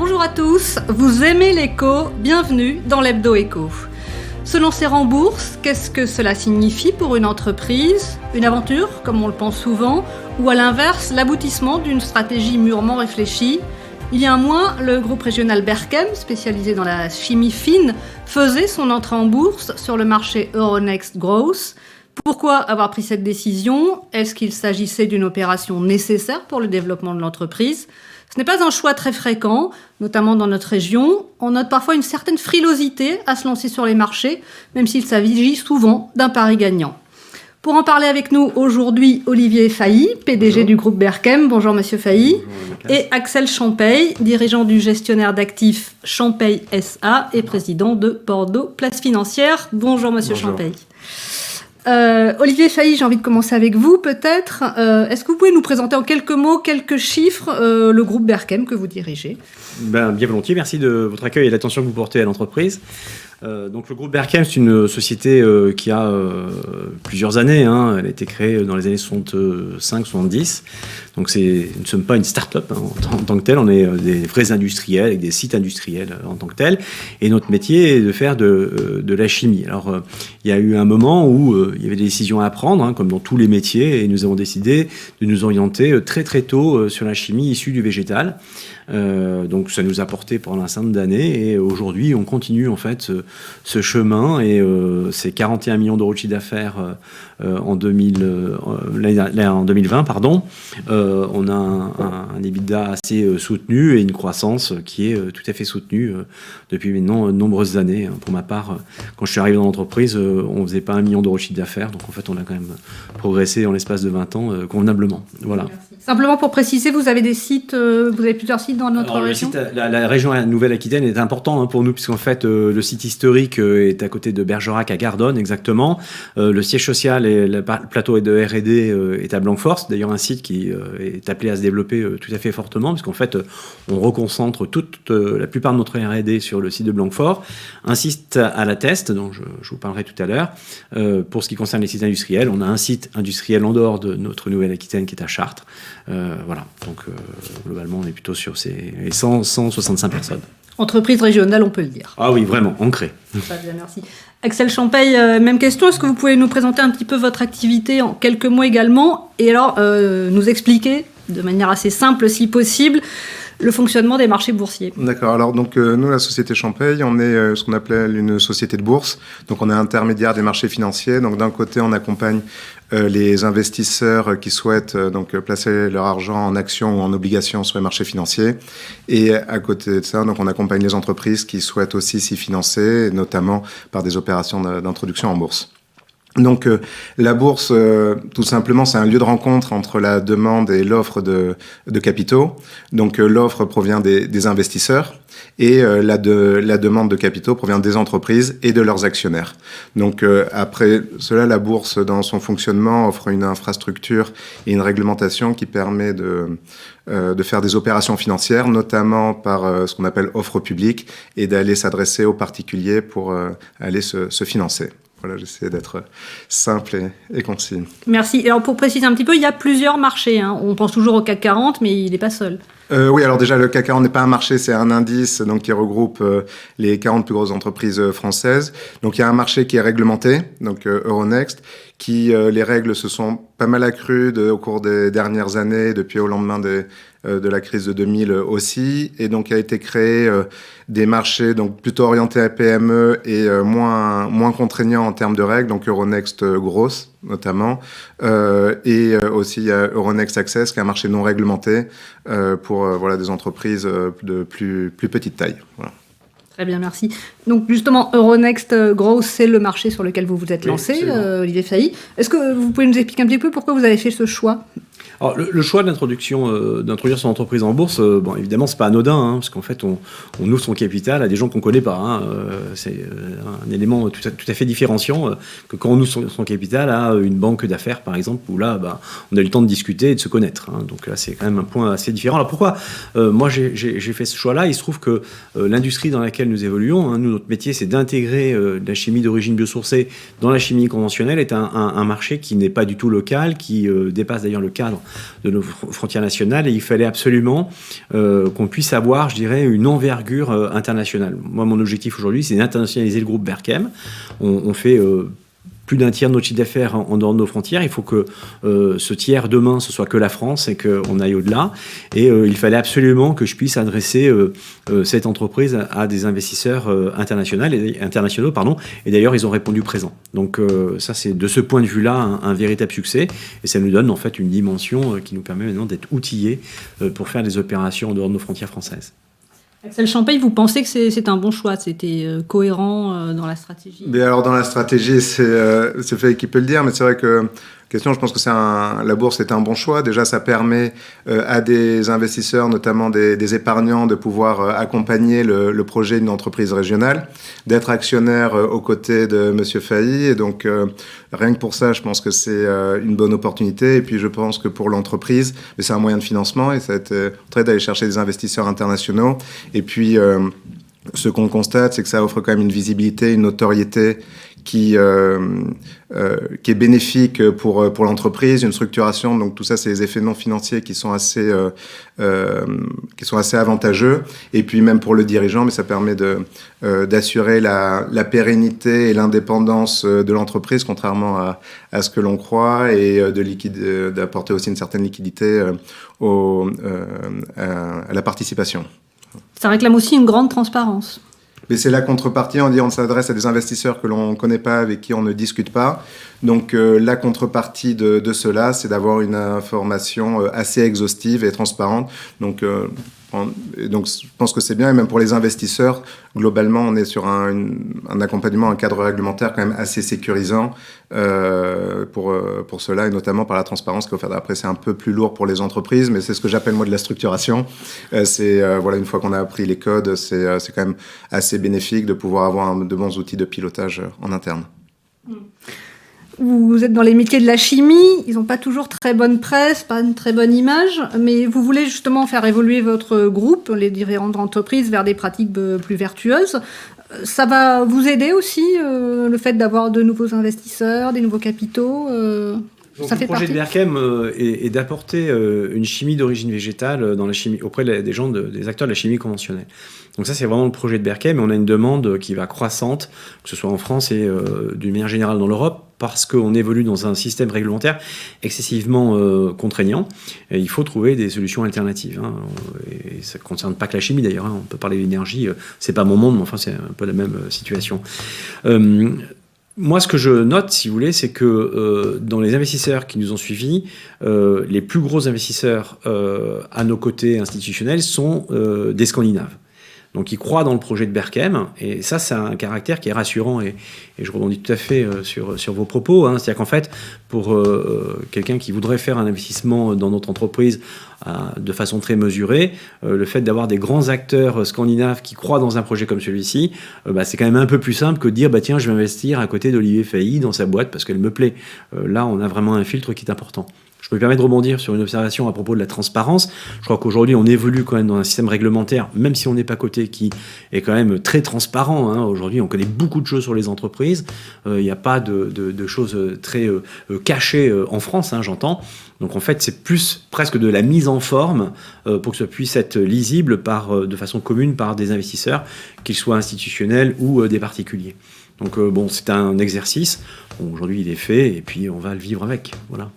Bonjour à tous, vous aimez l'éco, bienvenue dans l'Hebdo Éco. Se lancer en bourse, qu'est-ce que cela signifie pour une entreprise? Une aventure, comme on le pense souvent, ou à l'inverse, l'aboutissement d'une stratégie mûrement réfléchie? Il y a un mois, le groupe régional Berchem, spécialisé dans la chimie fine, faisait son entrée en bourse sur le marché Euronext Growth. Pourquoi avoir pris cette décision? Est-ce qu'il s'agissait d'une opération nécessaire pour le développement de l'entreprise? Ce n'est pas un choix très fréquent, notamment dans notre région. On note parfois une certaine frilosité à se lancer sur les marchés, même s'il s'agit souvent d'un pari gagnant. Pour en parler avec nous aujourd'hui, Olivier Failly, PDG du groupe Berchem. Bonjour Monsieur Failly. Bonjour, et Axel Champeille, dirigeant du gestionnaire d'actifs Champeille SA et président de Bordeaux Place Financière. Bonjour Monsieur Champeille. Olivier Failly, j'ai envie de commencer avec vous peut-être. Est-ce que vous pouvez nous présenter en quelques mots, quelques chiffres, le groupe Berchem que vous dirigez? Bien volontiers, merci de votre accueil et l'attention que vous portez à l'entreprise. Donc le groupe Berchem, c'est une société qui a plusieurs années. Elle a été créée dans les années 65-70. Donc nous ne sommes pas une start-up en tant que tel. On est des vrais industriels avec des sites industriels en tant que tel. Et notre métier est de faire de la chimie. Alors il y a eu un moment où il y avait des décisions à prendre, comme dans tous les métiers, et nous avons décidé de nous orienter très très tôt sur la chimie issue du végétal. Donc ça nous a porté pendant un certain nombre d'années, et aujourd'hui on continue en fait ce chemin, et c'est 41 millions d'euros de chiffre d'affaires en 2020, pardon. On a un EBITDA assez soutenu et une croissance qui est tout à fait soutenue depuis maintenant de nombreuses années. Pour ma part, quand je suis arrivé dans l'entreprise, on faisait pas 1 million d'euros de chiffre d'affaires, donc en fait on a quand même progressé en l'espace de 20 ans convenablement. Voilà. Merci. Simplement pour préciser, vous avez des sites, vous avez plusieurs sites dans notre région? La région Nouvelle-Aquitaine est important pour nous, puisqu'en fait le site historique est à côté de Bergerac à Gardonne, exactement. Le siège social et le plateau de R&D est à Blanquefort. C'est d'ailleurs un site qui est appelé à se développer tout à fait fortement, puisqu'en fait on reconcentre la plupart de notre R&D sur le site de Blanquefort. Un site à La Teste, dont je vous parlerai tout à l'heure. Pour ce qui concerne les sites industriels, on a un site industriel en dehors de notre Nouvelle-Aquitaine qui est à Chartres. Voilà, donc globalement on est plutôt sur ces 165 personnes. Entreprise régionale, on peut le dire. Ah oui, vraiment, ancrée. Très bien, merci. Axel Champeille, même question. Est-ce que vous pouvez nous présenter un petit peu votre activité en quelques mots également, et alors nous expliquer de manière assez simple, si possible, le fonctionnement des marchés boursiers? D'accord. Alors donc nous, la société Champeille, on est ce qu'on appelle une société de bourse. Donc on est intermédiaire des marchés financiers. Donc d'un côté, on accompagne les investisseurs qui souhaitent donc placer leur argent en actions ou en obligations sur les marchés financiers. Et à côté de ça, donc on accompagne les entreprises qui souhaitent aussi s'y financer, notamment par des opérations d'introduction en bourse. Donc la bourse, tout simplement, c'est un lieu de rencontre entre la demande et l'offre de capitaux. Donc l'offre provient des investisseurs et la demande de capitaux provient des entreprises et de leurs actionnaires. Donc après cela, la bourse, dans son fonctionnement, offre une infrastructure et une réglementation qui permet de faire des opérations financières, notamment par ce qu'on appelle offre publique, et d'aller s'adresser aux particuliers pour aller se financer. Voilà, j'essaie d'être simple et concis. Merci. Alors pour préciser un petit peu, il y a plusieurs marchés. On pense toujours au CAC 40, mais il n'est pas seul. Oui, alors déjà, le CAC 40 n'est pas un marché, c'est un indice donc, qui regroupe les 40 plus grosses entreprises françaises. Donc il y a un marché qui est réglementé, donc Euronext, qui les règles se sont pas mal accrues au cours des dernières années, depuis au lendemain de la crise de 2000 aussi, et donc a été créé des marchés donc plutôt orientés à PME et moins contraignants en termes de règles, donc Euronext Growth notamment, et aussi il y a Euronext Access, qui est un marché non réglementé pour des entreprises de plus petite taille. Voilà. Très bien, merci. Donc justement, Euronext Growth, c'est le marché sur lequel vous vous êtes lancé, Olivier Failly. Est-ce que vous pouvez nous expliquer un petit peu pourquoi vous avez fait ce choix? Alors, le choix d'introduire son entreprise en bourse, bon, évidemment, c'est pas anodin, parce qu'en fait, on ouvre son capital à des gens qu'on connaît pas. C'est un élément tout à fait différenciant que quand on ouvre son capital à une banque d'affaires, par exemple, où là, on a eu le temps de discuter et de se connaître. Donc là, c'est quand même un point assez différent. Alors pourquoi moi j'ai fait ce choix-là? Il se trouve que l'industrie dans laquelle nous évoluons, nous, notre métier, c'est d'intégrer de la chimie d'origine biosourcée dans la chimie conventionnelle, est un marché qui n'est pas du tout local, qui dépasse d'ailleurs le cadre de nos frontières nationales et il fallait absolument qu'on puisse avoir, je dirais, une envergure internationale. Moi, mon objectif aujourd'hui, c'est d'internationaliser le groupe Berchem. On fait plus d'un tiers de notre chiffre d'affaires en dehors de nos frontières. Il faut que ce tiers demain, ce soit que la France et qu'on aille au-delà. Et il fallait absolument que je puisse adresser cette entreprise à des investisseurs internationaux. Et d'ailleurs, ils ont répondu présent. Donc ça, c'est de ce point de vue-là un véritable succès. Et ça nous donne en fait une dimension qui nous permet maintenant d'être outillés pour faire des opérations en dehors de nos frontières françaises. Axel Champagne, vous pensez que c'est un bon choix, c'était cohérent dans la stratégie? Mais alors dans la stratégie, c'est fait qui peut le dire, mais c'est vrai que question, je pense que la bourse est un bon choix. Déjà, ça permet à des investisseurs, notamment des épargnants, de pouvoir accompagner le projet d'une entreprise régionale, d'être actionnaire aux côtés de Monsieur Fahy. Et donc, rien que pour ça, je pense que c'est une bonne opportunité. Et puis, je pense que pour l'entreprise, c'est un moyen de financement et ça va être très d'aller chercher des investisseurs internationaux. Et puis, ce qu'on constate, c'est que ça offre quand même une visibilité, une notoriété qui est bénéfique pour l'entreprise, une structuration. Donc tout ça, c'est les effets non financiers qui sont assez avantageux. Et puis même pour le dirigeant, mais ça permet d'assurer la pérennité et l'indépendance de l'entreprise, contrairement à ce que l'on croit, et d'apporter aussi une certaine liquidité à la participation. Ça réclame aussi une grande transparence. Mais c'est la contrepartie, on s'adresse à des investisseurs que l'on ne connaît pas, avec qui on ne discute pas. Donc la contrepartie de cela, c'est d'avoir une information assez exhaustive et transparente. Donc je pense que c'est bien, et même pour les investisseurs, globalement, on est sur un accompagnement, un cadre réglementaire quand même assez sécurisant pour cela, et notamment par la transparence qu'il faut faire. Après, c'est un peu plus lourd pour les entreprises, mais c'est ce que j'appelle moi de la structuration. Une fois qu'on a appris les codes, c'est quand même assez bénéfique de pouvoir avoir de bons outils de pilotage en interne. Vous êtes dans les métiers de la chimie, ils n'ont pas toujours très bonne presse, pas une très bonne image, mais vous voulez justement faire évoluer votre groupe, les différentes entreprises, vers des pratiques plus vertueuses. Ça va vous aider aussi, le fait d'avoir de nouveaux investisseurs, des nouveaux capitaux Donc, le projet de Berchem est d'apporter une chimie d'origine végétale dans la chimie, auprès des acteurs de la chimie conventionnelle. Donc ça, c'est vraiment le projet de Berchem, et on a une demande qui va croissante, que ce soit en France et d'une manière générale dans l'Europe, parce qu'on évolue dans un système réglementaire excessivement contraignant. Et il faut trouver des solutions alternatives. Et ça ne concerne pas que la chimie d'ailleurs. On peut parler de l'énergie, c'est pas mon monde, mais enfin c'est un peu la même situation. Moi, ce que je note, si vous voulez, c'est que dans les investisseurs qui nous ont suivis, les plus gros investisseurs à nos côtés institutionnels sont des Scandinaves. Donc, ils croient dans le projet de Berchem, et ça, c'est un caractère qui est rassurant, et je rebondis tout à fait sur vos propos. C'est-à-dire qu'en fait, pour quelqu'un qui voudrait faire un investissement dans notre entreprise de façon très mesurée, le fait d'avoir des grands acteurs scandinaves qui croient dans un projet comme celui-ci, c'est quand même un peu plus simple que de dire tiens, je vais investir à côté d'Olivier Fahy dans sa boîte parce qu'elle me plaît. Là, on a vraiment un filtre qui est important. Je me permets de rebondir sur une observation à propos de la transparence. Je crois qu'aujourd'hui, on évolue quand même dans un système réglementaire, même si on n'est pas coté, qui est quand même très transparent. Aujourd'hui, on connaît beaucoup de choses sur les entreprises. Il n'y a pas de choses très cachées en France, j'entends. Donc en fait, c'est plus presque de la mise en forme pour que ça puisse être lisible de façon commune par des investisseurs, qu'ils soient institutionnels ou des particuliers. Donc c'est un exercice. Aujourd'hui, il est fait et puis on va le vivre avec. Voilà.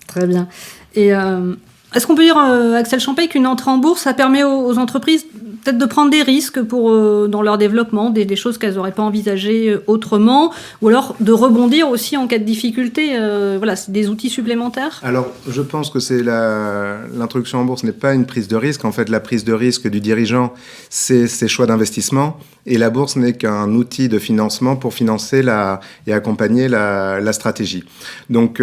Très bien. Et est-ce qu'on peut dire, Axel Champagne, qu'une entrée en bourse, ça permet aux entreprises peut-être de prendre des risques dans leur développement, des choses qu'elles n'auraient pas envisagées autrement, ou alors de rebondir aussi en cas de difficulté? C'est des outils supplémentaires? Alors, je pense que l'introduction en bourse n'est pas une prise de risque. En fait, la prise de risque du dirigeant, c'est ses choix d'investissement. Et la bourse n'est qu'un outil de financement pour financer et accompagner la stratégie. Donc,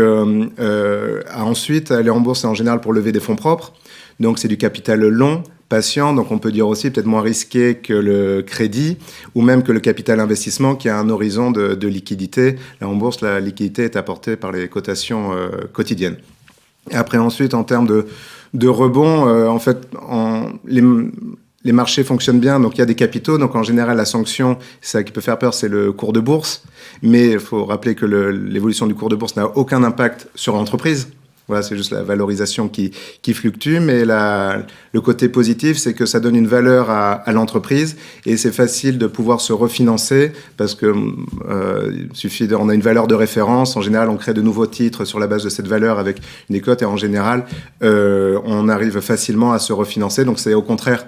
ensuite, aller en bourse, c'est en général pour lever des fonds propres. Donc, c'est du capital long, patient. Donc, on peut dire aussi peut-être moins risqué que le crédit ou même que le capital investissement qui a un horizon de liquidité. Là, en bourse, la liquidité est apportée par les cotations quotidiennes. Et après, ensuite, en termes de rebond, les marchés fonctionnent bien, donc il y a des capitaux. Donc en général, la sanction, ça qui peut faire peur, c'est le cours de bourse. Mais il faut rappeler que l'évolution du cours de bourse n'a aucun impact sur l'entreprise. Voilà, c'est juste la valorisation qui fluctue, mais le côté positif, c'est que ça donne une valeur à l'entreprise et c'est facile de pouvoir se refinancer parce que on a une valeur de référence. En général, on crée de nouveaux titres sur la base de cette valeur avec une décote et en général, on arrive facilement à se refinancer. Donc, c'est au contraire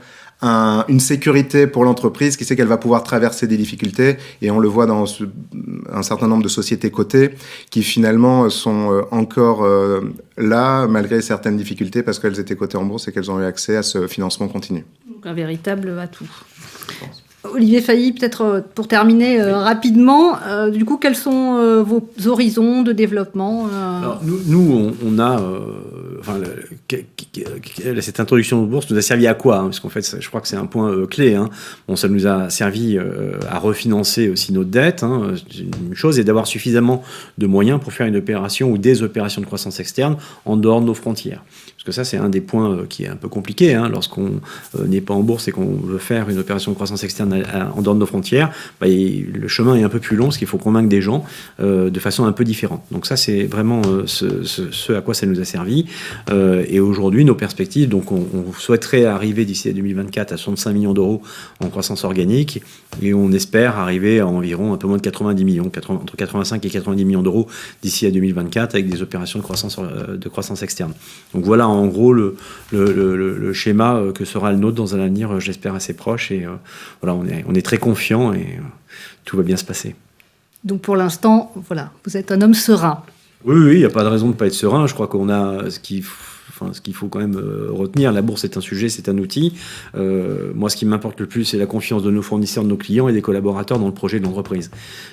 une sécurité pour l'entreprise qui sait qu'elle va pouvoir traverser des difficultés et on le voit dans un certain nombre de sociétés cotées qui finalement sont encore là malgré certaines difficultés parce qu'elles étaient cotées en bourse et qu'elles ont eu accès à ce financement continu. Donc un véritable atout. Olivier Failly, peut-être pour terminer rapidement, du coup, quels sont vos horizons de développement Alors, nous, on a... cette introduction de bourse nous a servi à quoi, parce qu'en fait, je crois que c'est un point clé. Bon, ça nous a servi à refinancer aussi notre dette, c'est une chose, et d'avoir suffisamment de moyens pour faire une opération ou des opérations de croissance externe en dehors de nos frontières. Parce que ça, c'est un des points qui est un peu compliqué. Lorsqu'on n'est pas en bourse et qu'on veut faire une opération de croissance externe en dehors de nos frontières, le chemin est un peu plus long, parce qu'il faut convaincre des gens de façon un peu différente. Donc ça, c'est vraiment ce à quoi ça nous a servi. Et aujourd'hui, nos perspectives, donc on souhaiterait arriver d'ici à 2024 à 65 millions d'euros en croissance organique, et on espère arriver à environ un peu moins de 90 millions, entre 85 et 90 millions d'euros d'ici à 2024 avec des opérations de croissance externe. Donc voilà en gros le schéma que sera le nôtre dans un avenir, j'espère, assez proche. Et voilà, on est très confiant et tout va bien se passer. Donc pour l'instant, voilà, vous êtes un homme serein. Oui, il n'y a pas de raison de ne pas être serein. Je crois qu'on a ce qu'il faut quand même retenir. La bourse est un sujet, c'est un outil. Moi, ce qui m'importe le plus, c'est la confiance de nos fournisseurs, de nos clients et des collaborateurs dans le projet de l'entreprise.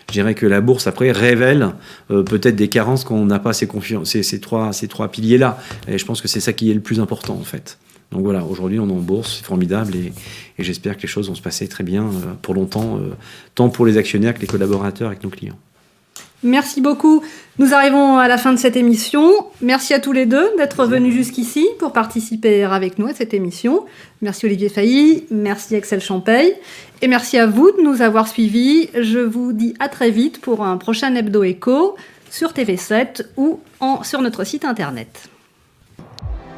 Je dirais que la bourse, après, révèle peut-être des carences quand on n'a pas ces trois piliers-là. Et je pense que c'est ça qui est le plus important, en fait. Donc voilà, aujourd'hui, on est en bourse, c'est formidable et j'espère que les choses vont se passer très bien pour longtemps, tant pour les actionnaires que les collaborateurs et que nos clients. Merci beaucoup. Nous arrivons à la fin de cette émission. Merci à tous les deux d'être venus jusqu'ici pour participer avec nous à cette émission. Merci Olivier Failly, merci Axel Champeille et merci à vous de nous avoir suivis. Je vous dis à très vite pour un prochain Hebdo Éco sur TV7 ou sur notre site internet.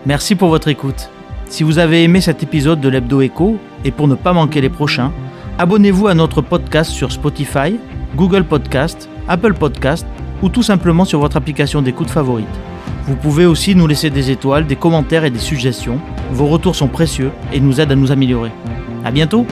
Merci pour votre écoute. Si vous avez aimé cet épisode de l'Hebdo Éco et pour ne pas manquer les prochains, abonnez-vous à notre podcast sur Spotify, Google Podcast, Apple Podcast ou tout simplement sur votre application d'écoute favorite. Vous pouvez aussi nous laisser des étoiles, des commentaires et des suggestions. Vos retours sont précieux et nous aident à nous améliorer. À bientôt!